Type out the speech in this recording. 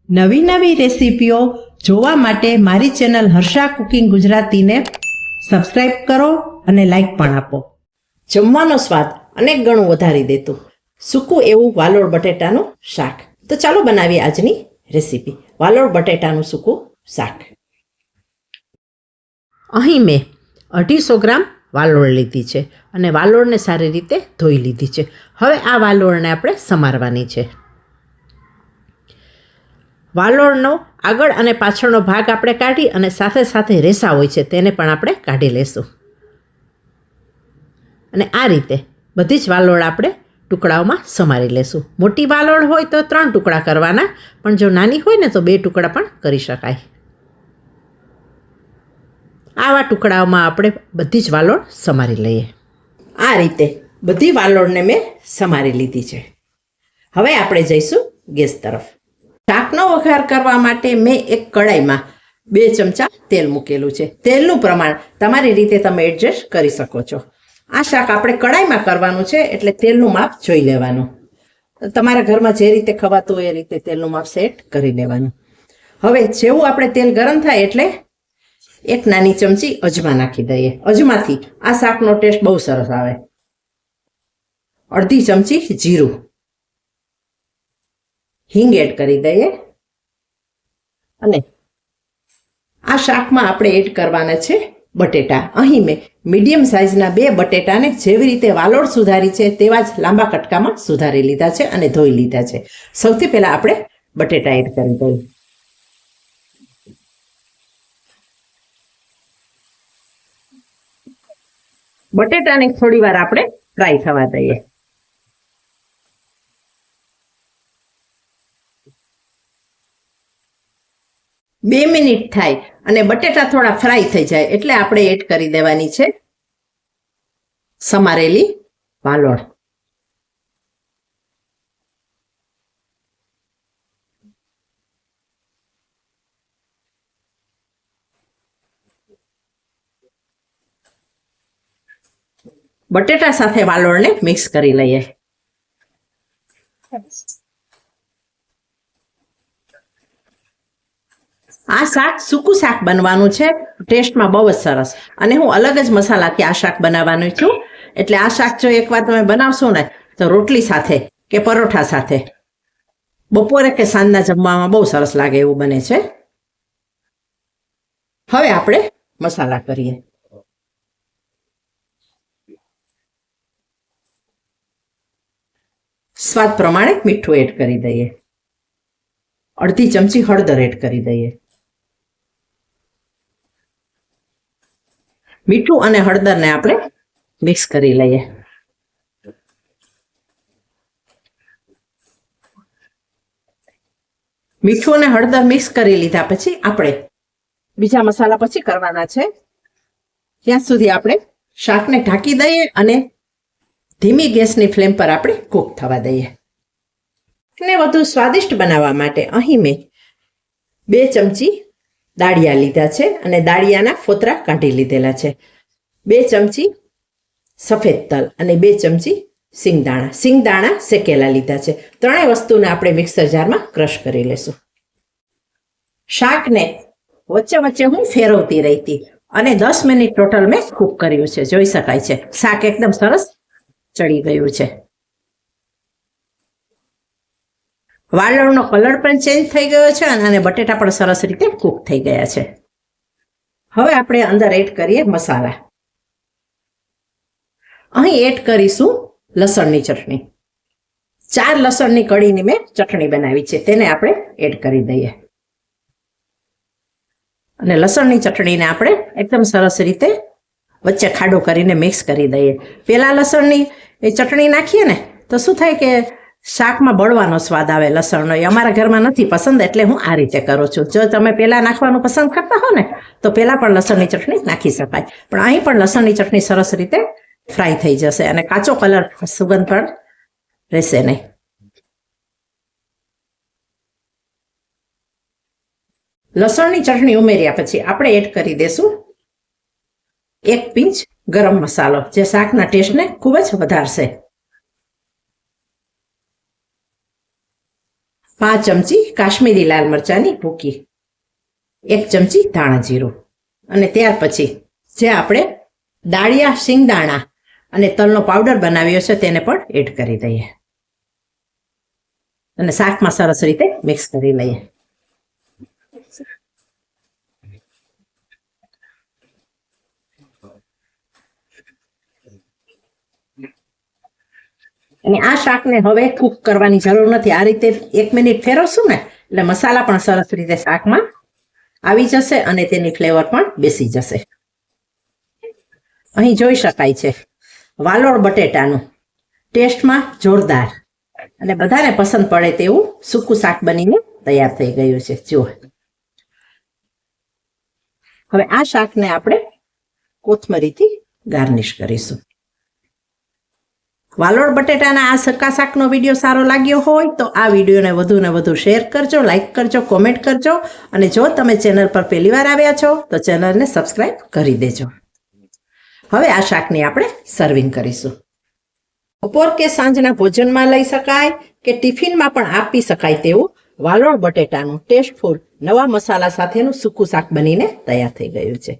નવી નવી રેસીપીઓ જોવા માટે મારી ચેનલ હર્ષા કુકિંગ ગુજરાતીને સબસ્ક્રાઇબ કરો અને લાઈક પણ આપો. જમવાનો સ્વાદ અનેક ગણું વધારી દેતું સૂકું એવું વાલોળ બટેટાનું શાક. તો ચાલો બનાવીએ આજની રેસીપી વાલોળ બટેટાનું સૂકું શાક. અહીં મેં 250 ગ્રામ વાલોળ લીધી છે અને વાલોળને સારી રીતે ધોઈ લીધી છે. હવે આ વાલોળને આપણે સમારવાની છે. વાલોળનો આગળ અને પાછળનો ભાગ આપણે કાઢી અને સાથે સાથે રેસા હોય છે તેને પણ આપણે કાઢી લેશું. અને આ રીતે બધી જ વાલોળ આપણે ટુકડાઓમાં સમારી લેશું. મોટી વાલોળ હોય તો 3 ટુકડા કરવાના, પણ જો નાની હોય ને તો 2 ટુકડા પણ કરી શકાય. આવા ટુકડાઓમાં આપણે બધી જ વાલોળ સમારી લઈએ. આ રીતે બધી વાલોળને મેં સમારી લીધી છે. હવે આપણે જઈશું ગેસ તરફ. શાકનો વઘાર કરવા માટે મેં એક કડાઈમાં 2 ચમચા તેલ મૂકેલું છે. તેલનું પ્રમાણ તમારી રીતે તમે એડજસ્ટ કરી શકો છો. આ શાક આપણે કડાઈમાં કરવાનું છે એટલે તેલનું માપ જોઈ લેવાનું. તમારા ઘરમાં જે રીતે ખવાતું હોય એ રીતે તેલનું માપ સેટ કરી લેવાનું. હવે જેવું આપણે તેલ ગરમ થાય એટલે 1 નાની ચમચી અજમા નાખી દઈએ. અજમાથી આ શાકનો ટેસ્ટ બહુ સરસ આવે. અડધી ચમચી જીરું, હિંગ એડ કરી દઈએ અને આ શાકમાં આપણે એડ કરવાના છે બટેટા. અહીં મેં મીડિયમ સાઇઝના 2 બટેટાને જેવી રીતે વાલોળ સુધારી છે તેવા જ લાંબા કટકામાં સુધારી લીધા છે અને ધોઈ લીધા છે. સૌથી પહેલા આપણે બટેટા એડ કરી દઈએ. બટેટાને થોડી વાર આપણે ફ્રાય થવા દઈએ. બે મિનિટ થાય અને બટેટા થોડા ફ્રાય થઈ જાય એટલે આપણે એડ કરી દેવાની છે સમારેલી વાલોળ. બટેટા સાથે વાલોળને મિક્સ કરી લઈએ. આ શાક સૂકું શાક બનવાનું છે. ટેસ્ટમાં બહુ જ સરસ અને હું અલગ જ મસાલાથી આ શાક બનાવવાનું છું. એટલે આ શાક જો એકવાર તમે બનાવશો ને તો રોટલી સાથે કે પરોઠા સાથે બપોરે કે સાંજના જમવામાં બહુ સરસ લાગે એવું બને છે. હવે આપણે મસાલા કરીએ. સ્વાદ પ્રમાણે મીઠું એડ કરી દઈએ. અડધી ચમચી હળદર એડ કરી દઈએ. મીઠું અને હળદરને આપણે મિક્સ કરી લઈએ. મીઠું અને હળદર મિક્સ કરી લીધા પછી આપણે બીજા મસાલા પછી કરવાના છે. ત્યાં સુધી આપણે શાકને ઢાંકી દઈએ અને ધીમી ગેસની ફ્લેમ પર આપણે કૂક થવા દઈએ. ને વધુ સ્વાદિષ્ટ બનાવવા માટે અહીં મેં 2 ચમચી દાળિયા લીધા છે અને દાળિયાના ફોતરા કાઢી લીધેલા છે. 2 ચમચી સફેદ તલ અને 2 ચમચી સિંગદાણા. સિંગદાણા શેકેલા લીધા છે. ત્રણેય વસ્તુને આપણે મિક્સર જારમાં ક્રશ કરી લેશું. શાકને વચ્ચે વચ્ચે હું ફેરવતી રહી હતી અને 10 મિનિટ ટોટલ મેં કૂક કર્યું છે. જોઈ શકાય છે શાક એકદમ સરસ ચડી ગયું છે. વાલોળનો કલર પણ ચેન્જ થઈ ગયો છે અને બટેટા પણ સરસ રીતે કૂક થઈ ગયા છે. હવે આપણે અંદર એડ કરીએ મસાલા. અહીં એડ કરીશું લસણની ચટણી. 4 લસણની કળીની મેં ચટણી બનાવી છે તેને આપણે એડ કરી દઈએ અને લસણની ચટણીને આપણે એકદમ સરસ રીતે વચ્ચે ખાડો કરીને મિક્સ કરી દઈએ. પેલા લસણની એ ચટણી નાખીએ ને તો શું થાય કે શાકમાં બળવાનો સ્વાદ આવે લસણનો. એ અમારા ઘરમાં નથી પસંદ એટલે હું આ રીતે કરું છું. જો તમે પહેલાં નાખવાનું પસંદ કરતા હો ને તો પહેલાં પણ લસણની ચટણી નાખી શકાય, પણ અહીં પણ લસણની ચટણી સરસ રીતે ફ્રાય થઈ જશે અને કાચો કલર સુગંધ પણ રહેશે નહીં. લસણની ચટણી ઉમેર્યા પછી આપણે એડ કરી દઈશું 1 પિંચ ગરમ મસાલો, જે શાકના ટેસ્ટને ખૂબ જ વધારશે. 5 ચમચી કાશ્મીરી લાલ મરચાંની ભૂકી, 1 ચમચી ધાણા જીરું, અને ત્યાર પછી જે આપણે દાળિયા, શિંગદાણા અને તલનો પાવડર બનાવ્યો છે તેને પણ એડ કરી દઈએ અને શાકમાં સરસ રીતે મિક્સ કરી લઈએ. અને આ શાકને હવે કૂક કરવાની જરૂર નથી. આ રીતે 1 મિનિટ ફેરવશું ને એટલે મસાલા પણ સરસ રીતે શાકમાં આવી જશે અને તેની ફ્લેવર પણ બેસી જશે. અહીં જોઈ શકાય છે વાલોળ બટેટાનું ટેસ્ટમાં જોરદાર અને બધાને પસંદ પડે તેવું સૂકું શાક બનીને તૈયાર થઈ ગયું છે. જુઓ, હવે આ શાકને આપણે કોથમરીથી ગાર્નિશ કરીશું. વાલોળ બટેટાના આ સરકા શાકનો વિડીયો સારો લાગ્યો હોય તો આ વિડીયોને વધુને વધુ શેર કરજો, લાઈક કરજો, કોમેન્ટ કરજો, અને જો તમે ચેનલ પર પહેલીવાર આવ્યા છો તો ચેનલને સબસ્ક્રાઈબ કરી દેજો. હવે આ શાકની આપણે સર્વિંગ કરીશું. બપોર કે સાંજના ભોજનમાં લઈ શકાય કે ટિફિનમાં પણ આપી શકાય તેવું વાલોળ બટેટાનું ટેસ્ટફુલ નવા મસાલા સાથેનું સૂકું શાક બનીને તૈયાર થઈ ગયું છે.